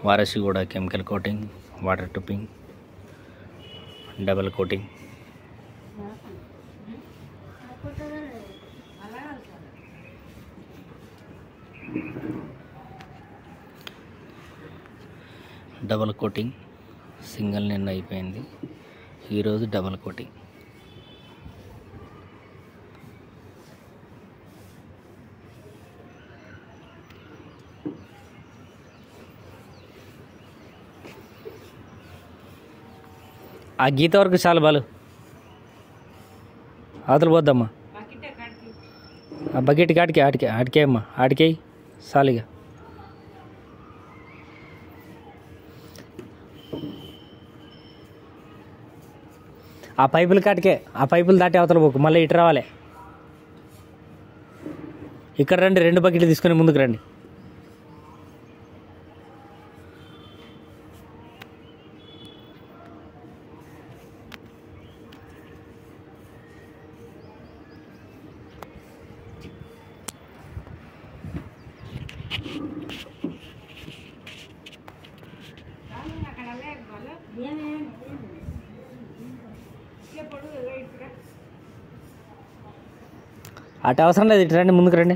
Warasiguda chemical coating, water tipping, double coating. Double coating single నిన్న అయిపోయింది, ఈరోజు డబల్ కోటింగ్. ఆ గీత వరకు చాలు బాలు, అవతలు పోద్దమ్మా. ఆ బకెట్ కాటికి ఆటికే అమ్మా, ఆటికే చాలుగా. ఆ పైపులు కాటికే, ఆ పైపులు దాటి అవతల పోకు, మళ్ళీ ఇటు రావాలి. ఇక్కడ రండి, 2 బకెట్లు తీసుకొని ముందుకు రండి. అటు అవసరం లేదు, ఇటు రండి, ముందుకు రండి.